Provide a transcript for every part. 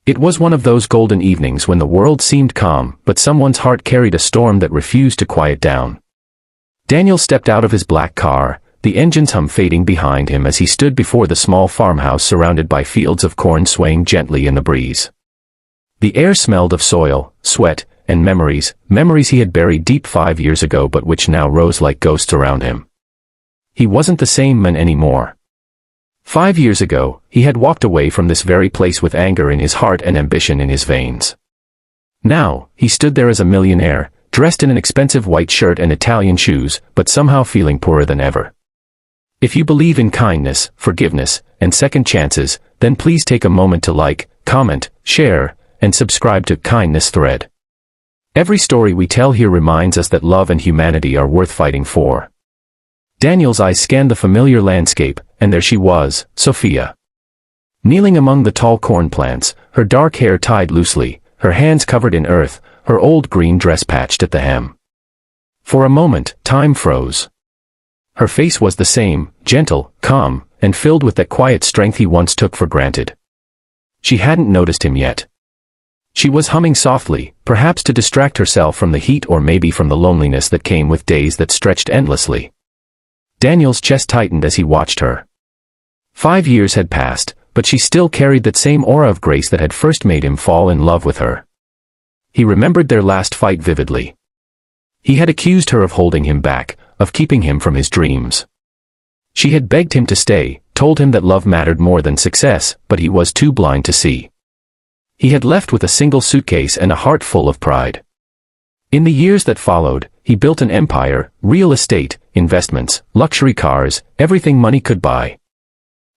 It was one of those golden evenings when the world seemed calm, but someone's heart carried a storm that refused to quiet down. Daniel stepped out of his black car, the engine's hum fading behind him as he stood before the small farmhouse surrounded by fields of corn swaying gently in the breeze. The air smelled of soil, sweat, and memories he had buried deep 5 years ago but which now rose like ghosts around him. He wasn't the same man anymore. 5 years ago, he had walked away from this very place with anger in his heart and ambition in his veins. Now, he stood there as a millionaire, dressed in an expensive white shirt and Italian shoes, but somehow feeling poorer than ever. If you believe in kindness, forgiveness, and second chances, then please take a moment to like, comment, share, and subscribe to Kindness Thread. Every story we tell here reminds us that love and humanity are worth fighting for. Daniel's eyes scanned the familiar landscape, and there she was, Sophia. Kneeling among the tall corn plants, her dark hair tied loosely, her hands covered in earth, her old green dress patched at the hem. For a moment, time froze. Her face was the same, gentle, calm, and filled with that quiet strength he once took for granted. She hadn't noticed him yet. She was humming softly, perhaps to distract herself from the heat or maybe from the loneliness that came with days that stretched endlessly. Daniel's chest tightened as he watched her. 5 years had passed, but she still carried that same aura of grace that had first made him fall in love with her. He remembered their last fight vividly. He had accused her of holding him back, of keeping him from his dreams. She had begged him to stay, told him that love mattered more than success, but he was too blind to see. He had left with a single suitcase and a heart full of pride. In the years that followed, he built an empire, real estate, investments, luxury cars, everything money could buy.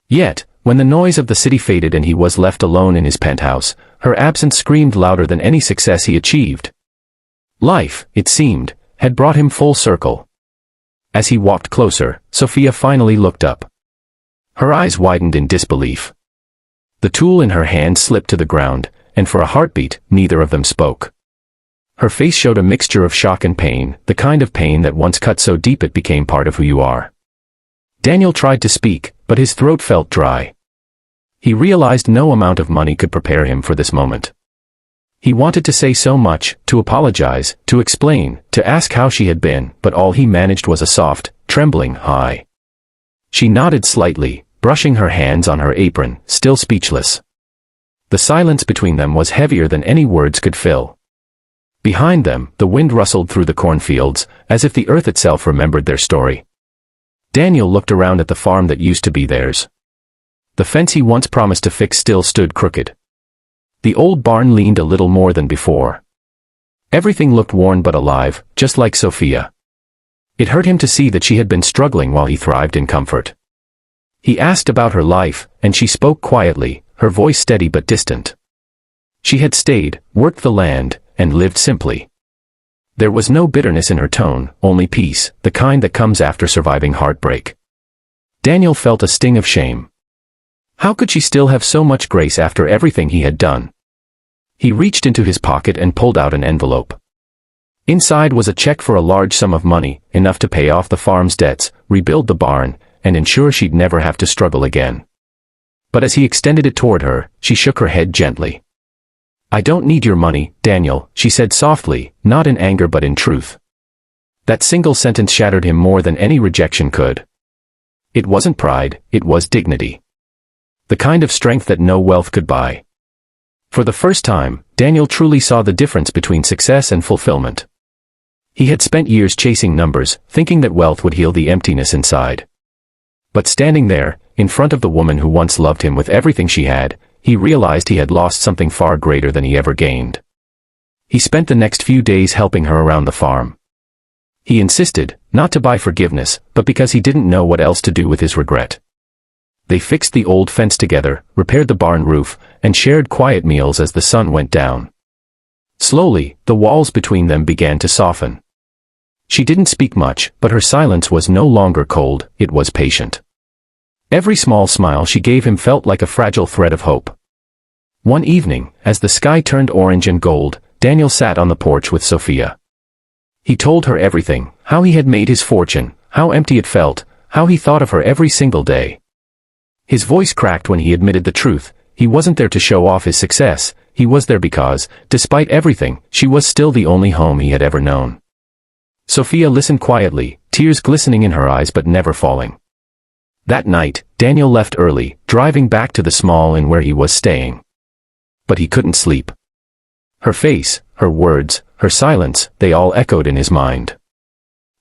Yet, when the noise of the city faded and he was left alone in his penthouse, her absence screamed louder than any success he achieved. Life, it seemed, had brought him full circle. As he walked closer, Sophia finally looked up. Her eyes widened in disbelief. The tool in her hand slipped to the ground, and for a heartbeat, neither of them spoke. Her face showed a mixture of shock and pain, the kind of pain that once cut so deep it became part of who you are. Daniel tried to speak, but his throat felt dry. He realized no amount of money could prepare him for this moment. He wanted to say so much, to apologize, to explain, to ask how she had been, but all he managed was a soft, trembling "hi." She nodded slightly, brushing her hands on her apron, still speechless. The silence between them was heavier than any words could fill. Behind them, the wind rustled through the cornfields, as if the earth itself remembered their story. Daniel looked around at the farm that used to be theirs. The fence he once promised to fix still stood crooked. The old barn leaned a little more than before. Everything looked worn but alive, just like Sophia. It hurt him to see that she had been struggling while he thrived in comfort. He asked about her life, and she spoke quietly, her voice steady but distant. She had stayed, worked the land, and lived simply. There was no bitterness in her tone, only peace, the kind that comes after surviving heartbreak. Daniel felt a sting of shame. How could she still have so much grace after everything he had done? He reached into his pocket and pulled out an envelope. Inside was a check for a large sum of money, enough to pay off the farm's debts, rebuild the barn, and ensure she'd never have to struggle again. But as he extended it toward her, she shook her head gently. "I don't need your money, Daniel," she said softly, not in anger but in truth. That single sentence shattered him more than any rejection could. It wasn't pride, it was dignity. The kind of strength that no wealth could buy. For the first time, Daniel truly saw the difference between success and fulfillment. He had spent years chasing numbers, thinking that wealth would heal the emptiness inside. But standing there, in front of the woman who once loved him with everything she had, he realized he had lost something far greater than he ever gained. He spent the next few days helping her around the farm. He insisted, not to buy forgiveness, but because he didn't know what else to do with his regret. They fixed the old fence together, repaired the barn roof, and shared quiet meals as the sun went down. Slowly, the walls between them began to soften. She didn't speak much, but her silence was no longer cold, it was patient. Every small smile she gave him felt like a fragile thread of hope. One evening, as the sky turned orange and gold, Daniel sat on the porch with Sophia. He told her everything, how he had made his fortune, how empty it felt, how he thought of her every single day. His voice cracked when he admitted the truth. He wasn't there to show off his success, he was there because, despite everything, she was still the only home he had ever known. Sophia listened quietly, tears glistening in her eyes but never falling. That night, Daniel left early, driving back to the small inn where he was staying. But he couldn't sleep. Her face, her words, her silence, they all echoed in his mind.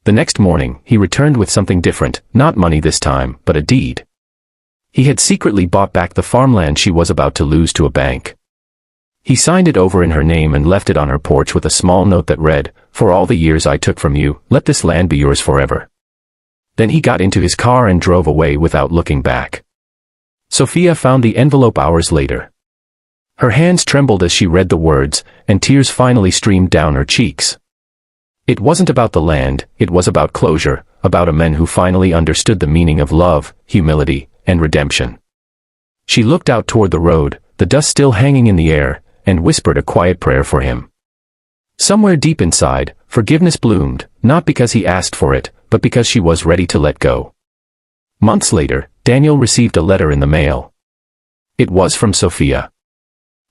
The next morning, he returned with something different, not money this time, but a deed. He had secretly bought back the farmland she was about to lose to a bank. He signed it over in her name and left it on her porch with a small note that read, "For all the years I took from you, let this land be yours forever." Then he got into his car and drove away without looking back. Sophia found the envelope hours later. Her hands trembled as she read the words, and tears finally streamed down her cheeks. It wasn't about the land, it was about closure, about a man who finally understood the meaning of love, humility, and redemption. She looked out toward the road, the dust still hanging in the air, and whispered a quiet prayer for him. Somewhere deep inside, forgiveness bloomed, not because he asked for it, but because she was ready to let go. Months later, Daniel received a letter in the mail. It was from Sophia.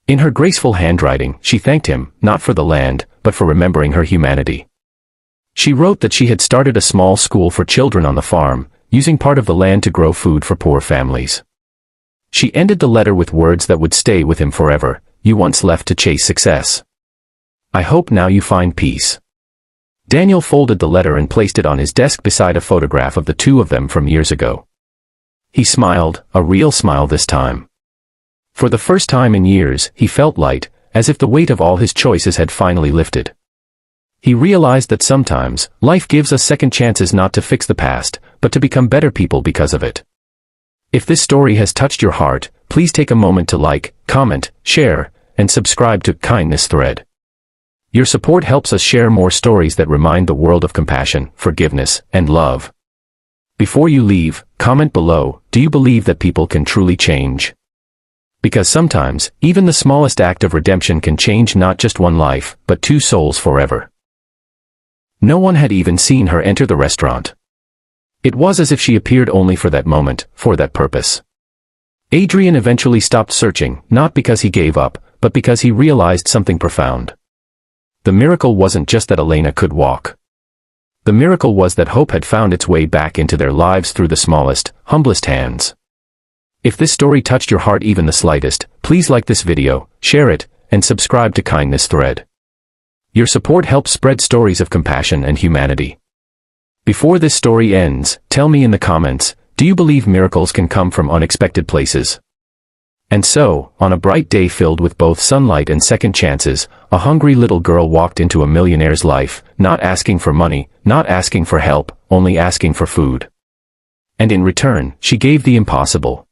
In her graceful handwriting, she thanked him, not for the land, but for remembering her humanity. She wrote that she had started a small school for children on the farm, using part of the land to grow food for poor families. She ended the letter with words that would stay with him forever: "You once left to chase success. I hope now you find peace." Daniel folded the letter and placed it on his desk beside a photograph of the two of them from years ago. He smiled, a real smile this time. For the first time in years, he felt light, as if the weight of all his choices had finally lifted. He realized that sometimes, life gives us second chances not to fix the past, but to become better people because of it. If this story has touched your heart, please take a moment to like, comment, share, and subscribe to Kindness Thread. Your support helps us share more stories that remind the world of compassion, forgiveness, and love. Before you leave, comment below, do you believe that people can truly change? Because sometimes, even the smallest act of redemption can change not just one life, but two souls forever. No one had even seen her enter the restaurant. It was as if she appeared only for that moment, for that purpose. Adrian eventually stopped searching, not because he gave up, but because he realized something profound. The miracle wasn't just that Elena could walk. The miracle was that hope had found its way back into their lives through the smallest, humblest hands. If this story touched your heart even the slightest, please like this video, share it, and subscribe to Kindness Thread. Your support helps spread stories of compassion and humanity. Before this story ends, tell me in the comments, do you believe miracles can come from unexpected places? And so, on a bright day filled with both sunlight and second chances, a hungry little girl walked into a millionaire's life, not asking for money, not asking for help, only asking for food. And in return, she gave the impossible.